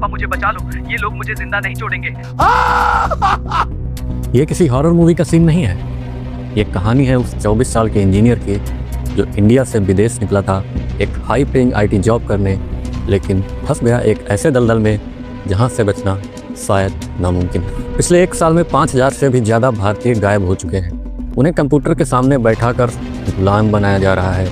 पापा मुझे बचा लो, ये लोग मुझे जिंदा नहीं छोड़ेंगे। ये किसी हॉरर मूवी का सीन नहीं है। ये कहानी है उस 24 साल के इंजीनियर की जो इंडिया से विदेश निकला था एक हाई पेइंग आईटी जॉब करने, लेकिन फंस गया एक ऐसे दलदल में जहां से बचना शायद नामुमकिन। पिछले 1 साल में 5000 से भी ज़्यादा भारतीय गायब हो चुके हैं। उन्हें कंप्यूटर के सामने बैठाकर गुलाम बनाया जा रहा है।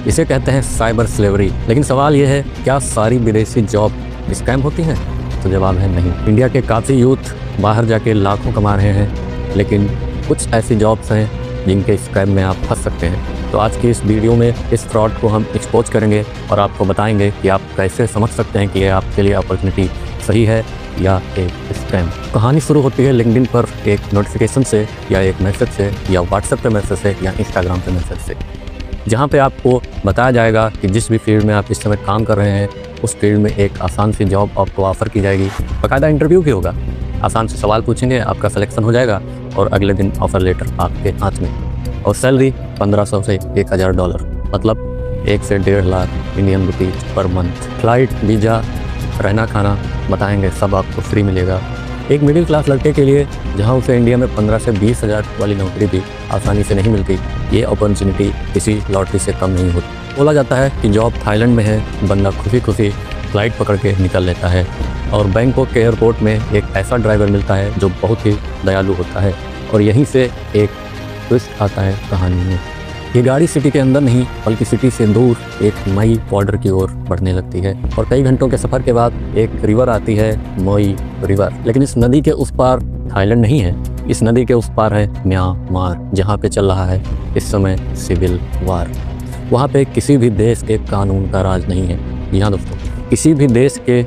इसे कहते हैं साइबर स्लेवरी। लेकिन सवाल यह है, क्या सारी विदेशी जॉब स्कैम होती हैं? तो जवाब है नहीं। इंडिया के काफ़ी यूथ बाहर जाके लाखों कमा रहे हैं, लेकिन कुछ ऐसी जॉब्स हैं जिनके स्कैम में आप फंस सकते हैं। तो आज की इस वीडियो में इस फ्रॉड को हम एक्सपोज करेंगे और आपको बताएंगे कि आप कैसे समझ सकते हैं कि ये आपके लिए अपॉर्चुनिटी सही है या एक स्कैम। कहानी शुरू होती है लिंक्डइन पर एक नोटिफिकेशन से या एक मैसेज से या व्हाट्सएप पे मैसेज से या इंस्टाग्राम पे मैसेज से, जहाँ पे आपको बताया जाएगा कि जिस भी फील्ड में आप इस समय काम कर रहे हैं उस फील्ड में एक आसान सी जॉब आपको ऑफ़र की जाएगी। बाकायदा इंटरव्यू भी होगा, आसान से सवाल पूछेंगे, आपका सिलेक्शन हो जाएगा और अगले दिन ऑफ़र लेटर आपके हाथ में। और सैलरी 1500 से $1000, मतलब 1 से 1.5 lakh Indian rupees per month. Flight, visa, रहना खाना बताएंगे, सब आपको फ्री मिलेगा। एक मिडिल क्लास लड़के के लिए जहां उसे इंडिया में 15 से 20 हज़ार वाली नौकरी भी आसानी से नहीं मिलती, ये अपॉर्चुनिटी किसी लॉटरी से कम नहीं होती। बोला जाता है कि जॉब थाईलैंड में है, बंदा खुशी खुशी फ्लाइट पकड़ के निकल लेता है और बैंकॉक के एयरपोर्ट में एक ऐसा ड्राइवर मिलता है जो बहुत ही दयालु होता है। और यहीं से एक ट्विस्ट आता है कहानी में। ये गाड़ी सिटी के अंदर नहीं बल्कि सिटी से दूर एक नई बॉर्डर की ओर बढ़ने लगती है और कई घंटों के सफ़र के बाद एक रिवर आती है, मोई रिवर। लेकिन इस नदी के उस पार थाईलैंड नहीं है, इस नदी के उस पार है म्यांमार, जहाँ पे चल रहा है इस समय सिविल वार। वहाँ पे किसी भी देश के कानून का राज नहीं है। जी हाँ दोस्तों, किसी भी देश के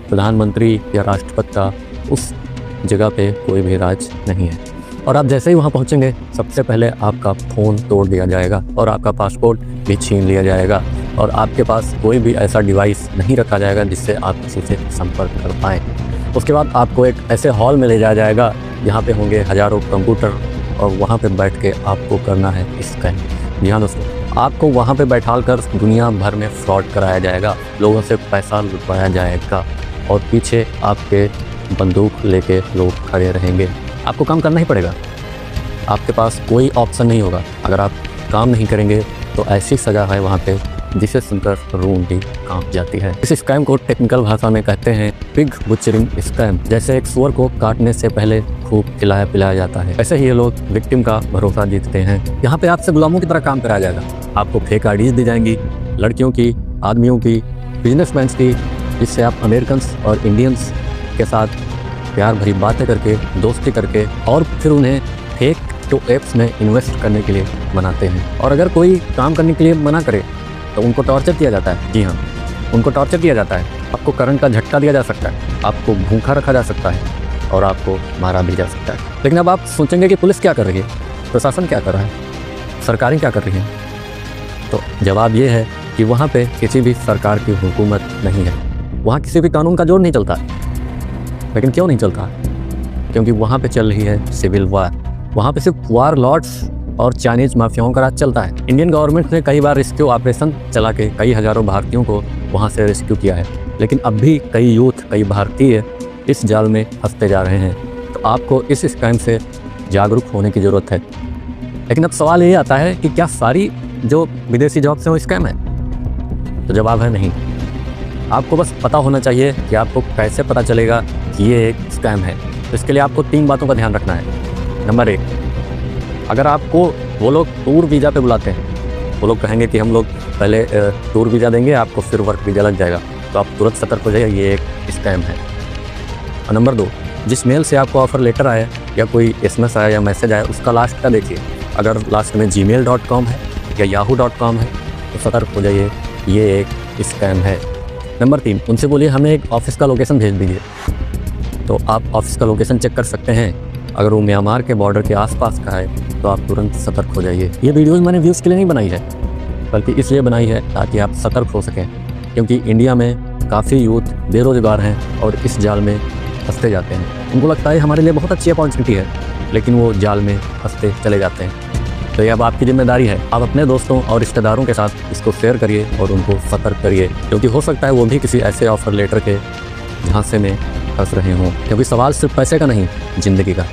प्रधानमंत्री या राष्ट्रपति का उस जगह पे कोई भी राज नहीं है। और आप जैसे ही वहाँ पहुँचेंगे सबसे पहले आपका फ़ोन तोड़ दिया जाएगा और आपका पासपोर्ट भी छीन लिया जाएगा और आपके पास कोई भी ऐसा डिवाइस नहीं रखा जाएगा जिससे आप किसी से संपर्क कर पाएँ। उसके बाद आपको एक ऐसे हॉल में ले जाया जाएगा जहाँ पे होंगे हज़ारों कंप्यूटर और वहाँ पे बैठ के आपको करना है स्कैम। जी हाँ दोस्तों, आपको वहाँ पे बैठाल कर दुनिया भर में फ्रॉड कराया जाएगा, लोगों से पैसा लुटवाया जाएगा और पीछे आपके बंदूक लेके लोग खड़े रहेंगे। आपको काम करना ही पड़ेगा, आपके पास कोई ऑप्शन नहीं होगा। अगर आप काम नहीं करेंगे तो ऐसी सज़ा है वहाँ पे जिसे सुनकर रूह भी कांप जाती है। इस स्कैम को टेक्निकल भाषा में कहते हैं पिग बुचरिंग स्कैम। जैसे एक सुअर को काटने से पहले खूब खिलाया पिलाया जाता है, ऐसे ही ये लोग विक्टिम का भरोसा जीतते हैं। यहाँ पे आपसे गुलामों की तरह काम कराया जाएगा। आपको फेक आईडीज दी जाएंगी, लड़कियों की, आदमियों की, बिजनेसमैन की, जिससे आप अमेरिकन और इंडियंस के साथ प्यार भरी बातें करके, दोस्ती करके और फिर उन्हें फेक तो ऐप्स में इन्वेस्ट करने के लिए मनाते हैं। और अगर कोई काम करने के लिए मना करे तो उनको टॉर्चर किया जाता है। जी हाँ, उनको टॉर्चर किया जाता है। आपको करंट का झटका दिया जा सकता है, आपको भूखा रखा जा सकता है और आपको मारा भी जा सकता है। लेकिन अब आप सोचेंगे कि पुलिस क्या कर रही है, प्रशासन क्या कर रहा है, सरकारें क्या कर रही हैं? तो जवाब ये है कि वहाँ पे किसी भी सरकार की हुकूमत नहीं है, वहाँ किसी भी कानून का जोर नहीं चलता। लेकिन क्यों नहीं चलता? क्योंकि वहाँ पे चल रही है सिविल वार। वहाँ पे सिर्फ वार लॉर्ड्स और चाइनीज़ माफियाओं का राज चलता है। इंडियन गवर्नमेंट ने कई बार रेस्क्यू ऑपरेशन चला के कई हज़ारों भारतीयों को वहाँ से रेस्क्यू किया है, लेकिन अब भी कई यूथ, कई भारतीय इस जाल में फंसते जा रहे हैं। तो आपको इस स्कैम से जागरूक होने की ज़रूरत है। लेकिन अब सवाल ये आता है कि क्या सारी जो विदेशी जॉब्स हैं वो स्कैम है? तो जवाब है नहीं। आपको बस पता होना चाहिए कि आपको कैसे पता चलेगा कि ये एक स्कैम है। तो इसके लिए आपको 3 बातों का ध्यान रखना है। नंबर 1, अगर आपको वो लोग टूर वीज़ा पे बुलाते हैं, वो लोग कहेंगे कि हम लोग पहले टूर वीज़ा देंगे आपको, फिर वर्क वीज़ा लग जाएगा, तो आप तुरंत सतर्क हो जाइए, ये एक स्कैम है। और नंबर 2, जिस मेल से आपको ऑफ़र लेटर आया या कोई SMS आया या मैसेज आया उसका लास्ट का देखिए। अगर लास्ट में gmail.com है या yahoo.com है तो सतर्क हो जाइए, ये एक स्कैम है। नंबर 3, उनसे बोलिए हमें एक ऑफ़िस का लोकेशन भेज दीजिए, तो आप ऑफ़िस का लोकेशन चेक कर सकते हैं। अगर वो म्यांमार के बॉर्डर के आसपास का है तो आप तुरंत सतर्क हो जाइए। ये वीडियोज़ मैंने व्यूज़ के लिए नहीं बनाई है, बल्कि इसलिए बनाई है ताकि आप सतर्क हो सकें, क्योंकि इंडिया में काफ़ी यूथ बेरोज़गार हैं और इस जाल में फंसते जाते हैं। उनको लगता है हमारे लिए बहुत अच्छी अपॉर्चुनिटी है, लेकिन वो जाल में फंसते चले जाते हैं। तो ये अब आपकी जिम्मेदारी है, आप अपने दोस्तों और रिश्तेदारों के साथ इसको शेयर करिए और उनको सतर्क करिए, क्योंकि हो सकता है वो भी किसी ऐसे ऑफ़र लेटर के झांसे में फंस रहे हों, क्योंकि सवाल सिर्फ पैसे का नहीं, जिंदगी का।